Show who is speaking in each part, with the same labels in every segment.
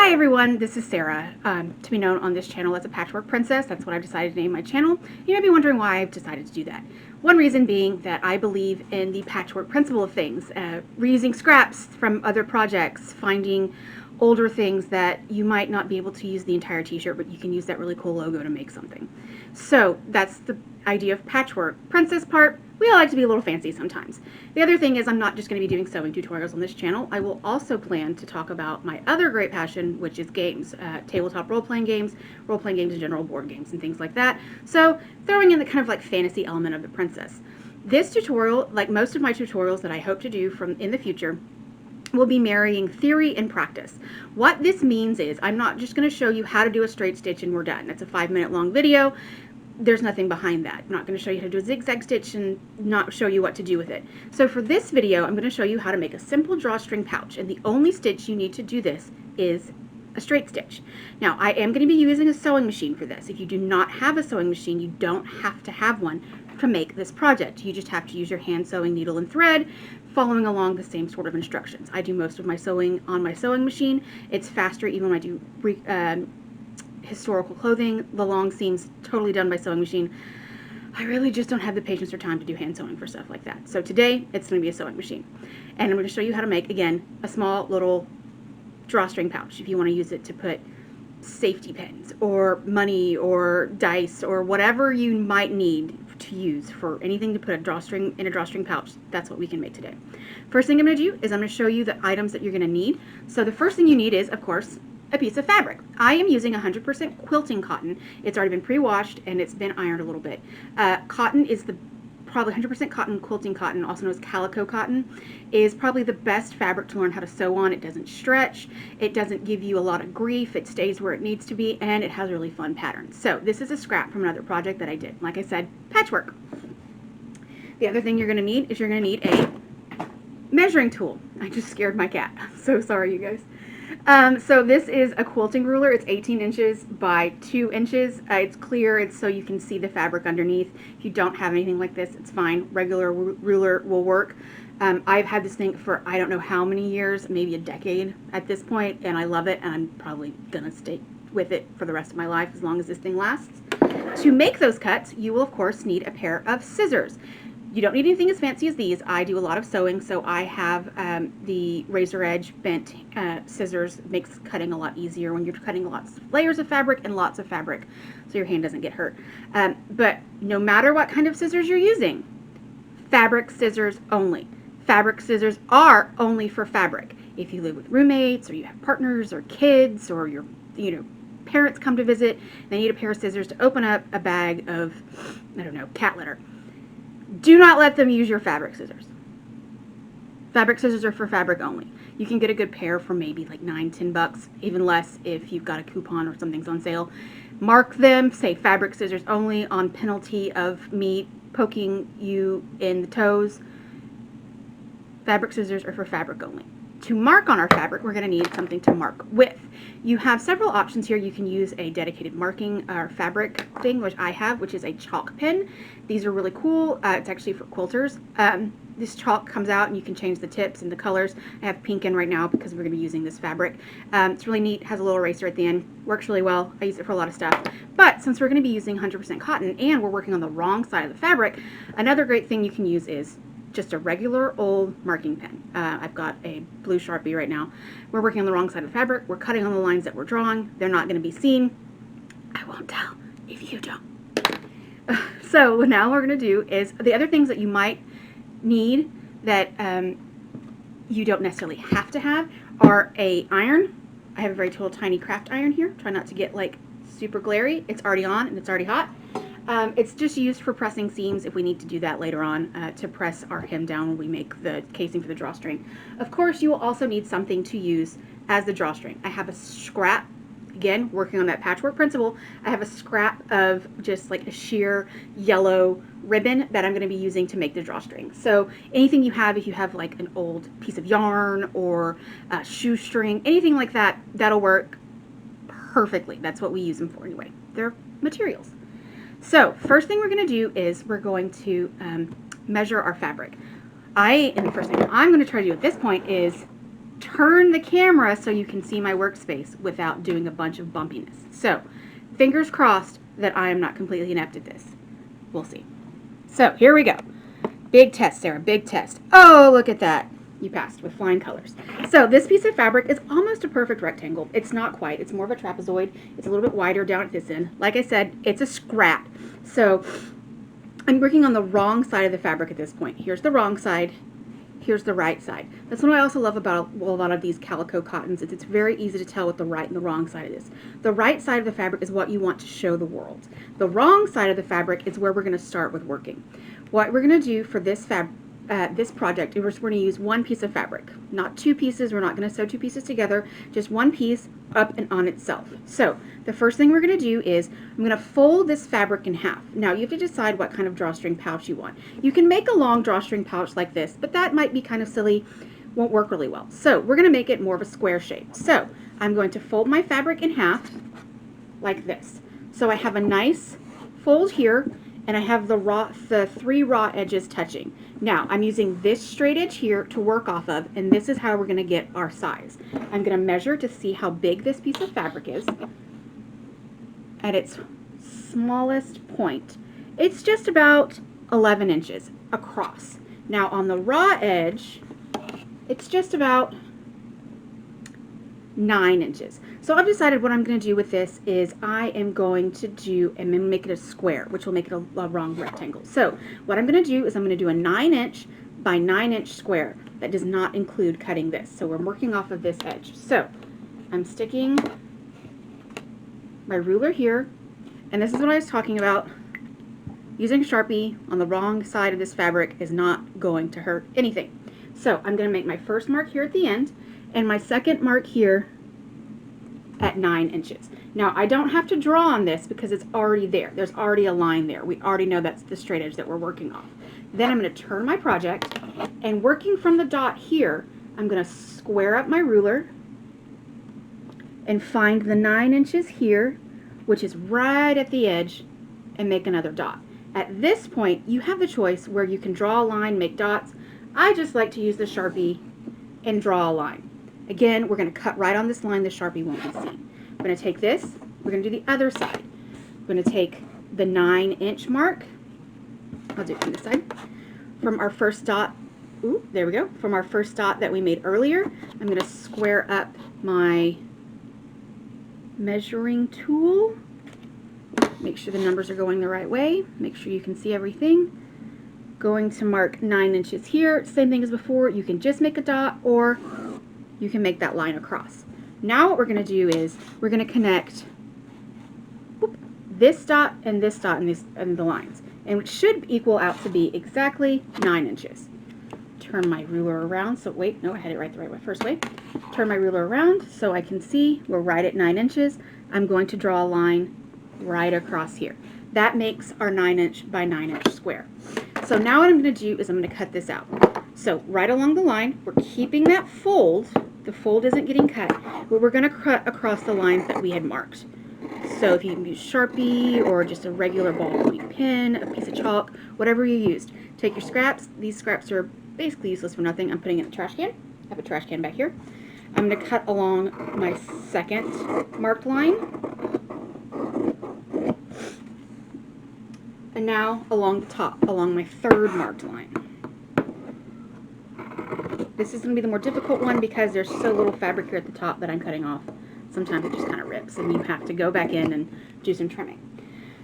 Speaker 1: Hi everyone, this is Sarah, to be known on this channel as a patchwork princess. That's what I've decided to name my channel. You may be wondering why I've decided to do that. One reason being that I believe in the patchwork principle of things, reusing scraps from other projects, finding older things that you might not be able to use the entire t-shirt, but you can use that really cool logo to make something. So that's the idea of patchwork. Princess part, we all like to be a little fancy sometimes. The other thing is I'm not just going to be doing sewing tutorials on this channel. I will also plan to talk about my other great passion, which is games, tabletop role-playing games in general, board games, and things like that. So throwing in the kind of like fantasy element of the princess. This tutorial, like most of my tutorials that I hope to do in the future, will be marrying theory and practice. What this means is I'm not just going to show you how to do a straight stitch and we're done. That's a 5-minute long video. There's nothing behind that. I'm not going to show you how to do a zigzag stitch and not show you what to do with it. So for this video, I'm going to show you how to make a simple drawstring pouch, and the only stitch you need to do this is a straight stitch. Now, I am going to be using a sewing machine for this. If you do not have a sewing machine, you don't have to have one to make this project. You just have to use your hand sewing needle and thread, following along the same sort of instructions. I do most of my sewing on my sewing machine. It's faster even when I do historical clothing. The long seams totally done by sewing machine. I really just don't have the patience or time to do hand sewing for stuff like that. So today it's going to be a sewing machine, and I'm going to show you how to make, again, a small little drawstring pouch if you want to use it to put safety pins or money or dice or whatever you might need to use for anything to put a drawstring in a drawstring pouch. That's what we can make today. First thing I'm going to do is I'm going to show you the items that you're going to need. So the first thing you need is, of course, a piece of fabric. I am using 100% quilting cotton. It's already been pre-washed and it's been ironed a little bit. Cotton is probably 100% cotton. Quilting cotton, also known as calico cotton, is probably the best fabric to learn how to sew on. It doesn't stretch, it doesn't give you a lot of grief, it stays where it needs to be, and it has really fun patterns. So this is a scrap from another project that I did. Like I said, patchwork. The other thing you're going to need is you're going to need a measuring tool. I just scared my cat. I'm so sorry, you guys. So this is a quilting ruler. It's 18 inches by 2 inches. It's clear. It's so you can see the fabric underneath. If you don't have anything like this, it's fine. Regular ruler will work. I've had this thing for I don't know how many years, maybe a decade at this point, and I love it, and I'm probably gonna stay with it for the rest of my life as long as this thing lasts. To make those cuts, you will of course need a pair of scissors. You don't need anything as fancy as these. I do a lot of sewing, so I have the razor edge bent scissors. It makes cutting a lot easier when you're cutting lots of layers of fabric and lots of fabric, so your hand doesn't get hurt. But no matter what kind of scissors you're using, fabric scissors only. Fabric scissors are only for fabric. If you live with roommates, or you have partners, or kids, or your parents come to visit, they need a pair of scissors to open up a bag of, I don't know, cat litter. Do not let them use your fabric scissors. Fabric scissors are for fabric only. You can get a good pair for maybe like $9, $10, even less if you've got a coupon or something's on sale. Mark them, say fabric scissors only, on penalty of me poking you in the toes. Fabric scissors are for fabric only. To mark on our fabric, we're going to need something to mark with. You have several options here. You can use a dedicated marking or fabric thing, which I have, which is a chalk pen. These are really cool. It's actually for quilters. This chalk comes out and you can change the tips and the colors. I have pink in right now because we're going to be using this fabric. It's really neat. Has a little eraser at the end. Works really well. I use it for a lot of stuff. But since we're going to be using 100% cotton and we're working on the wrong side of the fabric, another great thing you can use is just a regular old marking pen. I've got a blue Sharpie right now. We're working on the wrong side of the fabric. We're cutting on the lines that we're drawing. They're not going to be seen. I won't tell if you don't. So now what we're going to do is the other things that you might need that you don't necessarily have to have are a iron. I have a very little tiny craft iron here. Try not to get like super glary. It's already on and it's already hot. It's just used for pressing seams if we need to do that later on, to press our hem down when we make the casing for the drawstring. Of course, you will also need something to use as the drawstring. I have a scrap, again, working on that patchwork principle. I have a scrap of just like a sheer yellow ribbon that I'm going to be using to make the drawstring. So anything you have, if you have like an old piece of yarn or a shoestring, anything like that, that'll work perfectly. That's what we use them for anyway. They're materials. So first thing we're going to do is we're going to measure our fabric. And the first thing I'm going to try to do at this point is turn the camera so you can see my workspace without doing a bunch of bumpiness. So, fingers crossed that I am not completely inept at this. We'll see. So, here we go. Big test, Sarah, big test. Oh, look at that. You passed with flying colors. So this piece of fabric is almost a perfect rectangle. It's not quite. It's more of a trapezoid. It's a little bit wider down at this end. Like I said, it's a scrap. So I'm working on the wrong side of the fabric at this point. Here's the wrong side. Here's the right side. That's what I also love about a lot of these calico cottons. It's very easy to tell what the right and the wrong side is. The right side of the fabric is what you want to show the world. The wrong side of the fabric is where we're going to start with working. What we're going to do for this this project, we're going to use one piece of fabric, not two pieces. We're not going to sew two pieces together, just one piece up and on itself. So the first thing we're going to do is I'm going to fold this fabric in half. Now you have to decide what kind of drawstring pouch you want. You can make a long drawstring pouch like this, but that might be kind of silly, won't work really well. So we're going to make it more of a square shape. So I'm going to fold my fabric in half like this. So I have a nice fold here, and I have the three raw edges touching. Now, I'm using this straight edge here to work off of, and this is how we're going to get our size. I'm going to measure to see how big this piece of fabric is at its smallest point. It's just about 11 inches across. Now, on the raw edge, it's just about 9 inches. So I've decided what I'm going to do with this is I am going to make it a square, which will make it a wrong rectangle. So what I'm going to do is I'm going to do a 9-inch by 9-inch square. That does not include cutting this. So we're working off of this edge. So I'm sticking my ruler here, and this is what I was talking about. Using Sharpie on the wrong side of this fabric is not going to hurt anything. So I'm going to make my first mark here at the end, and my second mark here at 9 inches. Now I don't have to draw on this because it's already there. There's already a line there. We already know that's the straight edge that we're working off. Then I'm going to turn my project, and working from the dot here, I'm going to square up my ruler and find the 9 inches here, which is right at the edge, and make another dot. At this point, you have the choice where you can draw a line, make dots. I just like to use the Sharpie and draw a line. Again, we're going to cut right on this line. The Sharpie won't be seen. I'm going to take this. We're going to do the other side. I'm going to take the 9-inch mark. I'll do it from this side. From our first dot, ooh, there we go. From our first dot that we made earlier, I'm going to square up my measuring tool. Make sure the numbers are going the right way. Make sure you can see everything. Going to mark 9 inches here. Same thing as before. You can just make a dot, or you can make that line across. Now what we're going to do is we're going to connect this dot and the lines, and it should equal out to be exactly 9 inches. Turn my ruler around. So wait, no, I had it right the right way first way. Turn my ruler around so I can see we're right at 9 inches. I'm going to draw a line right across here. That makes our 9-inch by 9-inch square. So now what I'm going to do is I'm going to cut this out. So right along the line, we're keeping that fold. The fold isn't getting cut, but we're going to cut across the lines that we had marked. So if you can use Sharpie or just a regular ballpoint pen, a piece of chalk, whatever you used, take your scraps. These scraps are basically useless for nothing. I'm putting it in a trash can. I have a trash can back here. I'm going to cut along my second marked line. And now along the top, along my third marked line. This is going to be the more difficult one because there's so little fabric here at the top that I'm cutting off. Sometimes it just kind of rips and you have to go back in and do some trimming.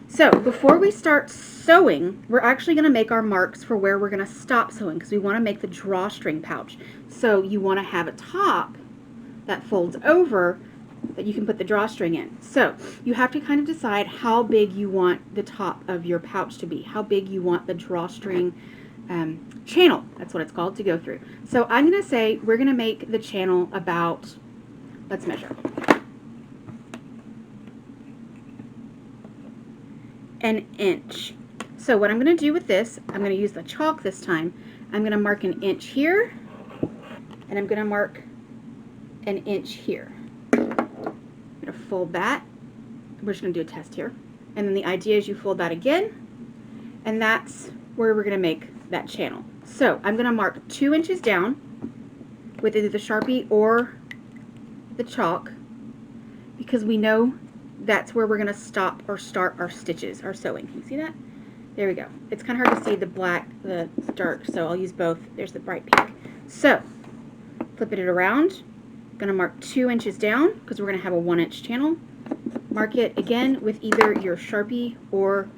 Speaker 1: So before we start sewing, we're actually going to make our marks for where we're going to stop sewing because we want to make the drawstring pouch. So you want to have a top that folds over that you can put the drawstring in. So you have to kind of decide how big you want the top of your pouch to be, how big you want the drawstring channel, that's what it's called, to go through. So I'm going to say we're going to make the channel about, let's measure, an inch. So what I'm going to do with this, I'm going to use the chalk this time. I'm going to mark an inch here, and I'm going to mark an inch here. I'm going to fold that. We're just going to do a test here. And then the idea is you fold that again, and that's where we're going to make that channel. So I'm going to mark 2 inches down, with either the Sharpie or the chalk, because we know that's where we're going to stop or start our stitches, our sewing. Can you see that? There we go. It's kind of hard to see the black, the dark, so I'll use both. There's the bright pink. So, flipping it around, going to mark 2 inches down because we're going to have a 1-inch channel. Mark it again with either your Sharpie or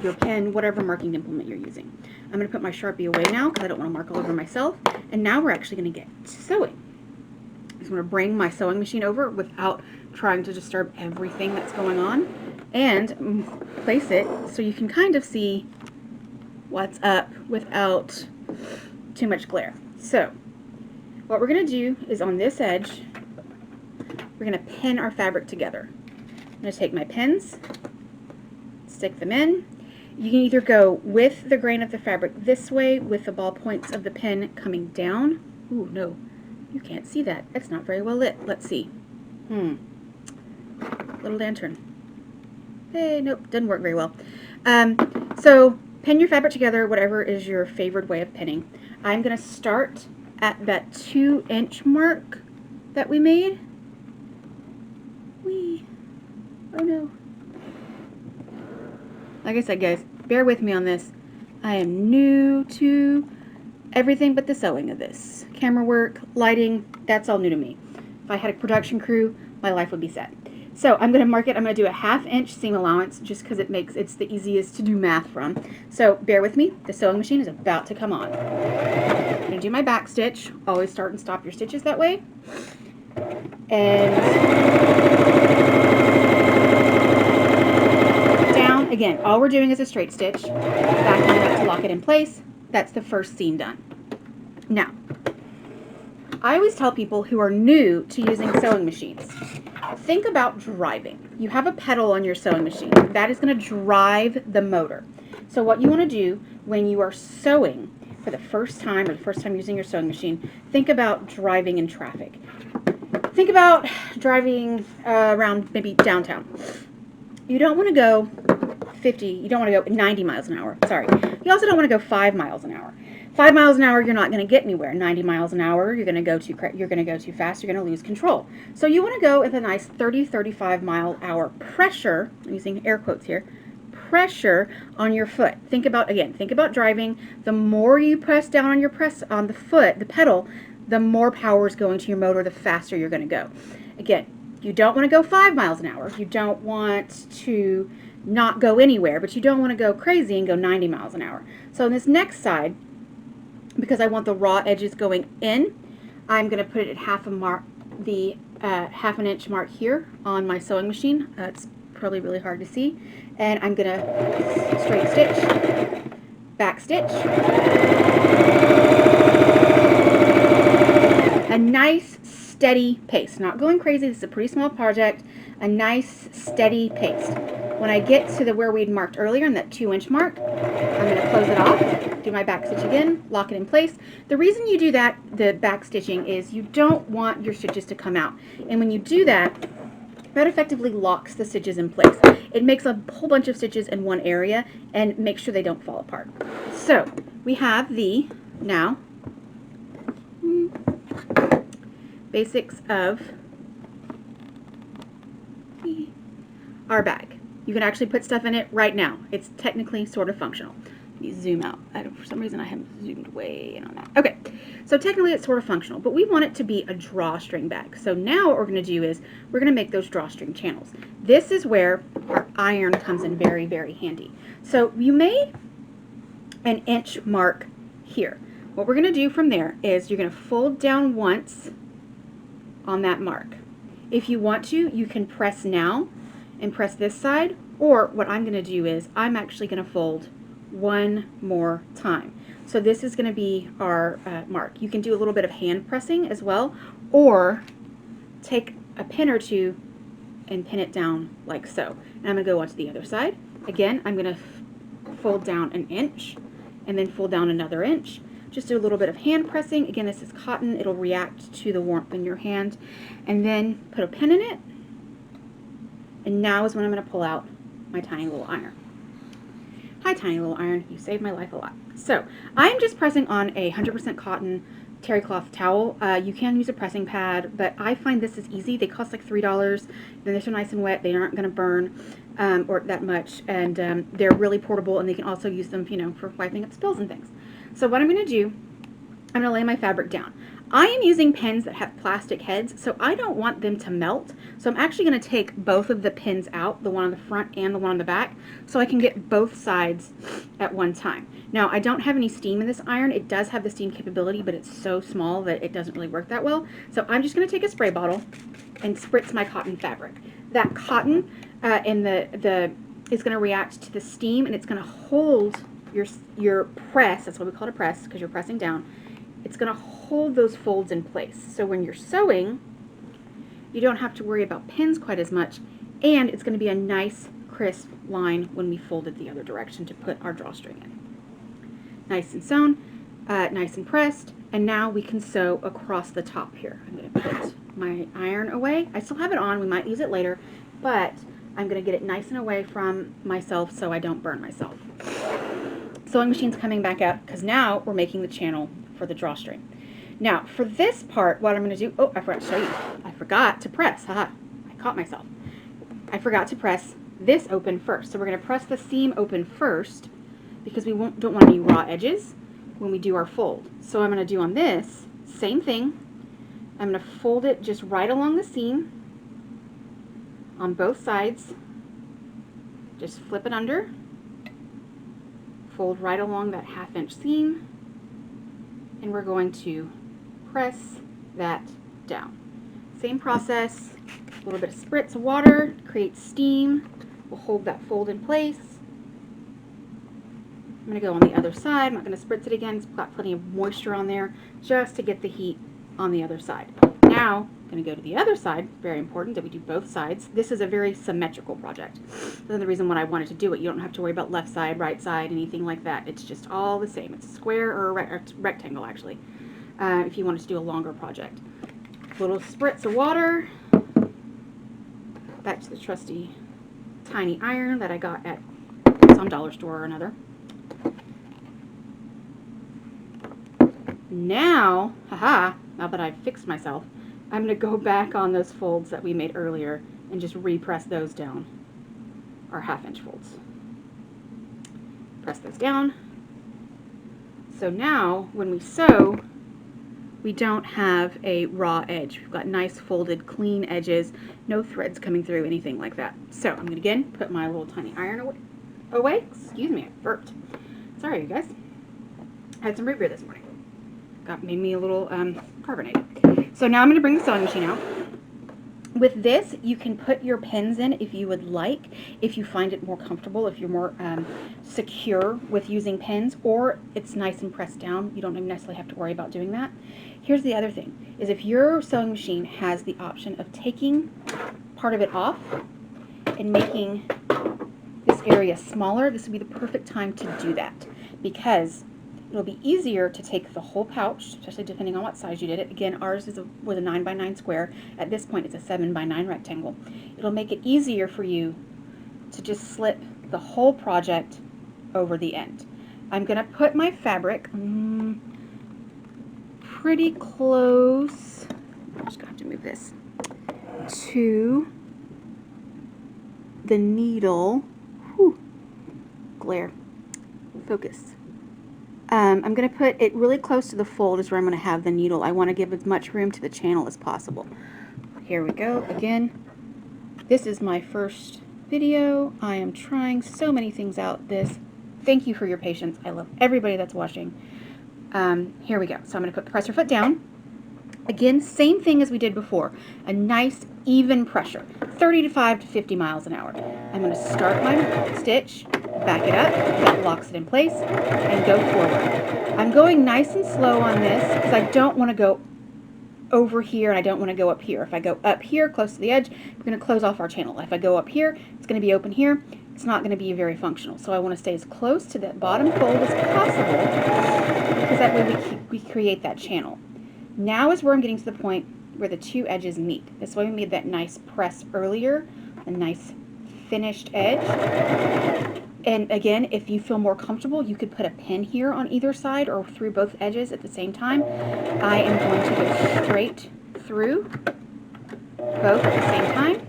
Speaker 1: your pen, whatever marking implement you're using. I'm going to put my Sharpie away now because I don't want to mark all over myself. And now we're actually going to get to sewing. I'm just going to bring my sewing machine over without trying to disturb everything that's going on, and place it so you can kind of see what's up without too much glare. So what we're going to do is on this edge, we're going to pin our fabric together. I'm going to take my pins, stick them in. You can either go with the grain of the fabric this way with the ball points of the pin coming down. Ooh, no, you can't see that. It's not very well lit. Let's see. Little lantern. Hey, nope, didn't work very well. So pin your fabric together, whatever is your favorite way of pinning. I'm going to start at that 2-inch mark that we made. Oh no. Like I said, guys, bear with me on this. I am new to everything but the sewing of this. Camera work, lighting, that's all new to me. If I had a production crew, my life would be set. So I'm going to mark it. I'm going to do a 1/2 inch seam allowance just because it's the easiest to do math from. So bear with me. The sewing machine is about to come on. I'm going to do my back stitch. Always start and stop your stitches that way. And down. Again, all we're doing is a straight stitch. Back on that to lock it in place. That's the first seam done. Now, I always tell people who are new to using sewing machines, think about driving. You have a pedal on your sewing machine. That is going to drive the motor. So what you want to do when you are sewing for the first time or the first time using your sewing machine, think about driving in traffic. Think about driving around maybe downtown. You don't want to go 50, you don't want to go 90 miles an hour, sorry. You also don't want to go 5 miles an hour. 5 miles an hour, you're not going to get anywhere. 90 miles an hour, you're going to go too fast, you're going to lose control. So you want to go with a nice 30-35 mile hour pressure, I'm using air quotes here, pressure on your foot. Think about driving. The more you press down on on the foot, the pedal, the more power is going to your motor, the faster you're going to go. Again, you don't want to go 5 miles an hour. You don't want to not go anywhere, but you don't want to go crazy and go 90 miles an hour. So on this next side, because I want the raw edges going in, I'm going to put it at half an inch mark here on my sewing machine. It's probably really hard to see. And I'm going to straight stitch, back stitch, a nice steady pace. Not going crazy, this is a pretty small project, a nice steady pace. When I get to where we'd marked earlier in that 2-inch mark, I'm going to close it off, do my back stitch again, lock it in place. The reason you do that, the back stitching, is you don't want your stitches to come out. And when you do that, that effectively locks the stitches in place. It makes a whole bunch of stitches in one area and makes sure they don't fall apart. So we have the now basics of our bag. You can actually put stuff in it right now. It's technically sort of functional. Let me zoom out. For some reason I haven't zoomed way in on that. Okay, so technically it's sort of functional, but we want it to be a drawstring bag. So now what we're going to do is we're going to make those drawstring channels. This is where our iron comes in very, very handy. So you made an inch mark here. What we're going to do from there is you're going to fold down once on that mark. If you want to, you can press now and press this side, or what I'm going to do is I'm actually going to fold one more time. So this is going to be our mark. You can do a little bit of hand pressing as well, or take a pin or two and pin it down like so. And I'm going to go on to the other side. Again, I'm going to fold down an inch and then fold down another inch. Just do a little bit of hand pressing. Again, this is cotton. It'll react to the warmth in your hand. And then put a pin in it. And now is when I'm going to pull out my tiny little iron. Hi, tiny little iron. You saved my life a lot. So I'm just pressing on a 100% cotton terry cloth towel. You can use a pressing pad, but I find this is easy. They cost like $3. Then they're so nice and wet, they aren't going to burn or that much, and they're really portable, and they can also use them, you know, for wiping up spills and things. So what I'm going to do, I'm going to lay my fabric down. I am using pins that have plastic heads, so I don't want them to melt. So I'm actually going to take both of the pins out, the one on the front and the one on the back, so I can get both sides at one time. Now, I don't have any steam in this iron. It does have the steam capability, but it's so small that it doesn't really work that well. So I'm just going to take a spray bottle and spritz my cotton fabric. That cotton is going to react to the steam, and it's going to hold your press. That's why we call it a press, because you're pressing down. It's going to hold those folds in place. So when you're sewing, you don't have to worry about pins quite as much, and it's going to be a nice crisp line when we fold it the other direction to put our drawstring in. Nice and sewn, nice and pressed, and now we can sew across the top here. I'm going to put my iron away. I still have it on. We might use it later, but I'm going to get it nice and away from myself so I don't burn myself. Sewing machine's coming back up because now we're making the channel for the drawstring. Now, for this part, what I'm going to do, oh, I forgot to show you. I forgot to press, haha, I caught myself. I forgot to press this open first. So we're going to press the seam open first because we don't want any raw edges when we do our fold. So I'm going to do on this, same thing. I'm going to fold it just right along the seam on both sides. Just flip it under, fold right along that 1/2 inch seam, and we're going to press that down. Same process, a little bit of spritz of water, create steam. We'll hold that fold in place. I'm going to go on the other side. I'm not going to spritz it again. It's got plenty of moisture on there just to get the heat on the other side. Now, I'm going to go to the other side. Very important that we do both sides. This is a very symmetrical project. That's the reason why I wanted to do it. You don't have to worry about left side, right side, anything like that. It's just all the same. It's a square or a rectangle, actually, if you wanted to do a longer project. A little spritz of water. Back to the trusty tiny iron that I got at some dollar store or another. Now, now that I've fixed myself, I'm going to go back on those folds that we made earlier and just repress those down, our 1/2 inch folds. Press those down. So now, when we sew, we don't have a raw edge. We've got nice folded, clean edges, no threads coming through, anything like that. So I'm going to again put my little tiny iron away. Excuse me, I burped. Sorry, you guys. I had some root beer this morning. Made me a little carbonated. So now I'm going to bring the sewing machine out. With this, you can put your pins in if you would like, if you find it more comfortable, if you're more secure with using pins, or it's nice and pressed down. You don't necessarily have to worry about doing that. Here's the other thing, is if your sewing machine has the option of taking part of it off and making this area smaller, this would be the perfect time to do that, because it'll be easier to take the whole pouch, especially depending on what size you did it. Again, ours was a 9x9 square. At this point, it's a 7x9 rectangle. It'll make it easier for you to just slip the whole project over the end. I'm going to put my fabric pretty close, I'm just going to have to move this, to the needle. Whew. Glare. Focus. I'm going to put it really close to the fold is where I'm going to have the needle. I want to give as much room to the channel as possible. Here we go. Again, this is my first video. I am trying so many things out. Thank you for your patience. I love everybody that's watching. Here we go. So I'm going to press your foot down. Again, same thing as we did before. A nice even pressure, 35 to 50 miles an hour. I'm going to start my stitch, back it up, that locks it in place, and go forward. I'm going nice and slow on this because I don't want to go over here and I don't want to go up here. If I go up here close to the edge, we're going to close off our channel. If I go up here, it's going to be open here. It's not going to be very functional. So I want to stay as close to that bottom fold as possible because that way we create that channel. Now is where I'm getting to the point where the two edges meet. This way we made that nice press earlier, a nice finished edge. And again, if you feel more comfortable, you could put a pin here on either side or through both edges at the same time. I am going to go straight through both at the same time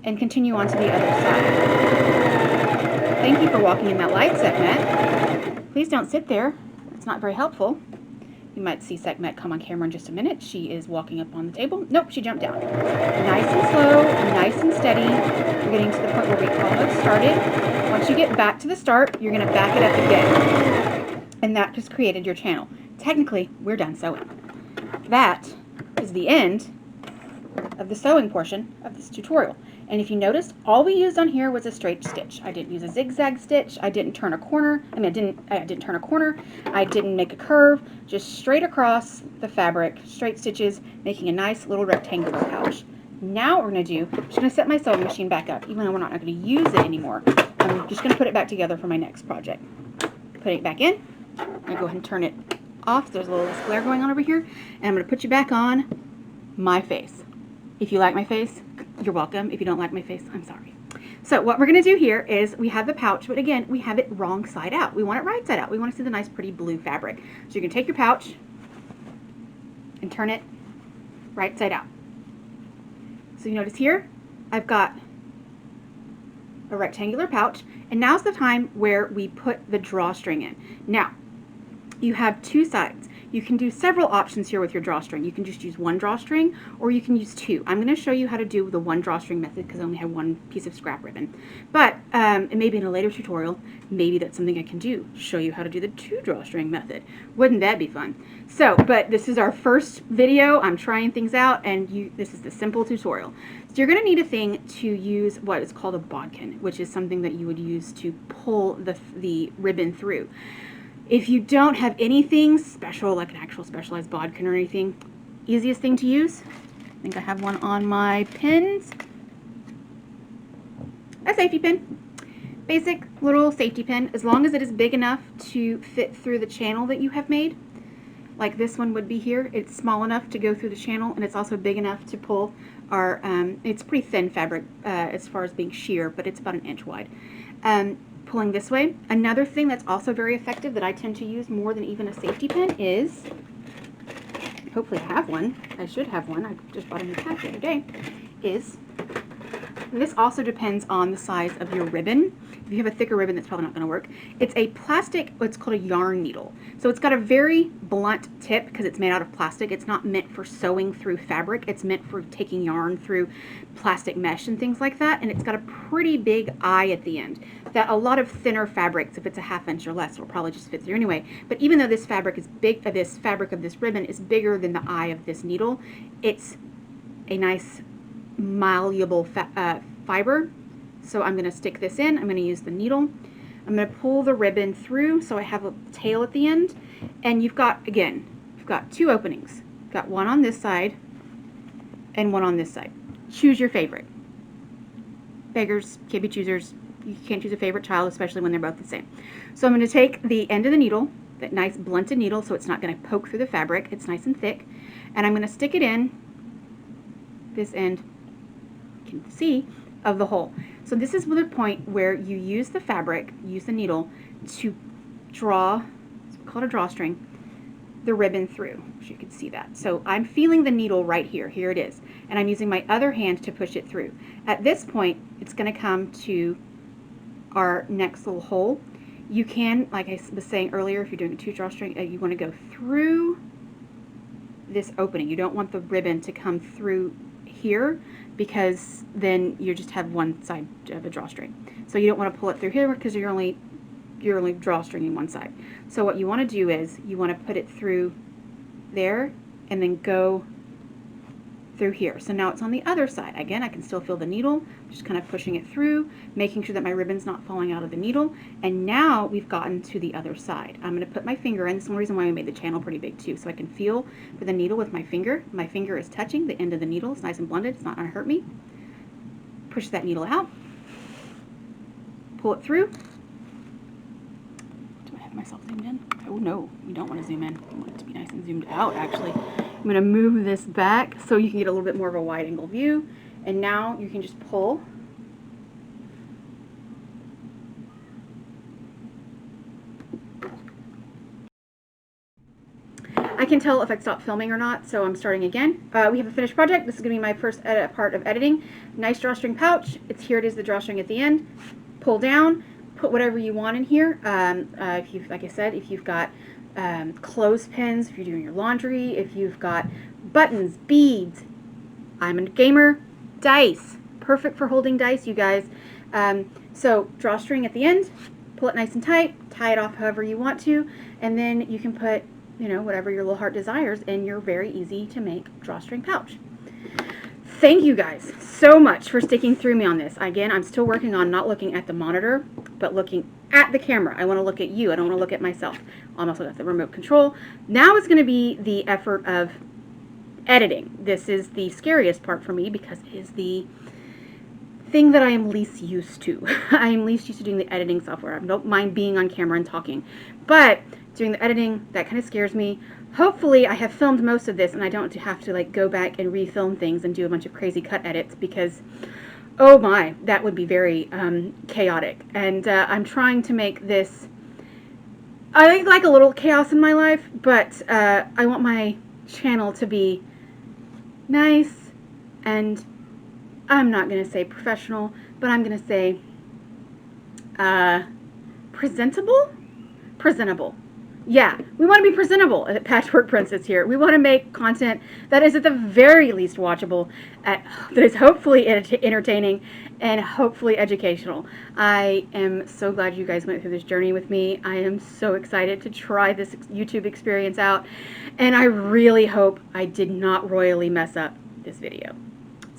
Speaker 1: and continue on to the other side. Thank you for walking in that light, Sekhmet. Please don't sit there. It's not very helpful. You might see Sekhmet come on camera in just a minute. She is walking up on the table. Nope, she jumped down. Nice and slow, nice and steady. We're getting to the point where we almost started. Once you get back to the start, you're going to back it up again. And that just created your channel. Technically, we're done sewing. That is the end of the sewing portion of this tutorial. And if you noticed, all we used on here was a straight stitch. I didn't use a zigzag stitch. I didn't turn a corner. I didn't turn a corner. I didn't make a curve. Just straight across the fabric, straight stitches, making a nice little rectangular pouch. Now what we're going to do, I'm just going to set my sewing machine back up, even though we're not going to use it anymore. I'm just going to put it back together for my next project. Putting it back in. I'm going to go ahead and turn it off. There's a little glare going on over here. And I'm going to put you back on my face. If you like my face, you're welcome. If you don't like my face, I'm sorry. So what we're going to do here is we have the pouch, but again, we have it wrong side out. We want it right side out. We want to see the nice, pretty blue fabric. So you can take your pouch and turn it right side out. So you notice here, I've got a rectangular pouch, and now's the time where we put the drawstring in. Now, you have two sides. You can do several options here with your drawstring. You can just use one drawstring, or you can use two. I'm going to show you how to do the one drawstring method because I only have one piece of scrap ribbon. But it may be in a later tutorial, maybe that's something I can do, show you how to do the two drawstring method. Wouldn't that be fun? So, but this is our first video. I'm trying things out, and this is the simple tutorial. So you're going to need a thing to use what is called a bodkin, which is something that you would use to pull the ribbon through. If you don't have anything special, like an actual specialized bodkin or anything, easiest thing to use, I think I have one on my pins, a safety pin. Basic little safety pin, as long as it is big enough to fit through the channel that you have made. Like this one would be here. It's small enough to go through the channel, and it's also big enough to pull our, it's pretty thin fabric as far as being sheer, but it's about an inch wide. Pulling this way. Another thing that's also very effective that I tend to use more than even a safety pin is, hopefully I have one, I should have one, I just bought a new pack the other day, is, and this also depends on the size of your ribbon. If you have a thicker ribbon, that's probably not going to work. It's a plastic, what's called a yarn needle. So it's got a very blunt tip because it's made out of plastic. It's not meant for sewing through fabric. It's meant for taking yarn through plastic mesh and things like that. And it's got a pretty big eye at the end that a lot of thinner fabrics, if it's a ½ inch or less, will probably just fit through anyway. But even though this fabric is big, this fabric of this ribbon is bigger than the eye of this needle, it's a nice malleable fiber. So I'm going to stick this in. I'm going to use the needle. I'm going to pull the ribbon through so I have a tail at the end. And you've got, again, you've got two openings. You've got one on this side and one on this side. Choose your favorite. Beggars can't be choosers. You can't choose a favorite child, especially when they're both the same. So I'm going to take the end of the needle, that nice blunted needle, so it's not going to poke through the fabric. It's nice and thick. And I'm going to stick it in this end, you can see, of the hole. So this is the point where you use the fabric, use the needle, to draw, it's called a drawstring, the ribbon through, so you can see that. So I'm feeling the needle right here. Here it is. And I'm using my other hand to push it through. At this point, it's going to come to our next little hole. You can, like I was saying earlier, if you're doing a two drawstring, you want to go through this opening. You don't want the ribbon to come through here, because then you just have one side of a drawstring. So you don't want to pull it through here because you're only drawstringing one side. So what you want to do is you want to put it through there and then go through here. So now it's on the other side. Again, I can still feel the needle, just kind of pushing it through, making sure that my ribbon's not falling out of the needle. And now we've gotten to the other side. I'm going to put my finger in. This is one reason why I made the channel pretty big too, so I can feel for the needle with my finger. My finger is touching the end of the needle. It's nice and blended. It's not going to hurt me. Push that needle out. Pull it through. Do I have myself zoomed in? Oh no, you don't want to zoom in. You want it to be nice and zoomed out, actually. I'm going to move this back so you can get a little bit more of a wide angle view. And now you can just pull can tell if I stop filming or not, so I'm starting again. We have a finished project. This is going to be my first part of editing. Nice drawstring pouch. Here it is, the drawstring at the end. Pull down, put whatever you want in here. If you've, like I said, if you've got clothespins, if you're doing your laundry, if you've got buttons, beads. I'm a gamer. Dice. Perfect for holding dice, you guys. So drawstring at the end. Pull it nice and tight. Tie it off however you want to, and then you can put, you know, whatever your little heart desires in your very easy to make drawstring pouch. Thank you guys so much for sticking through me on this. Again, I'm still working on not looking at the monitor, but looking at the camera. I want to look at you. I don't want to look at myself. I'm also got the remote control. Now it's going to be the effort of editing. This is the scariest part for me because it is the thing that I am least used to. I am least used to doing the editing software. I don't mind being on camera and talking, but doing the editing, that kind of scares me. Hopefully I have filmed most of this and I don't have to like go back and refilm things and do a bunch of crazy cut edits, because oh my, that would be very chaotic. And I'm trying to make this, I like a little chaos in my life, but I want my channel to be nice, and I'm not going to say professional, but I'm going to say presentable? Presentable. Yeah, we want to be presentable at Patchwork Princess here. We want to make content that is at the very least watchable, that is hopefully entertaining, and hopefully educational. I am so glad you guys went through this journey with me. I am so excited to try this YouTube experience out, and I really hope I did not royally mess up this video.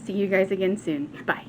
Speaker 1: See you guys again soon. Bye.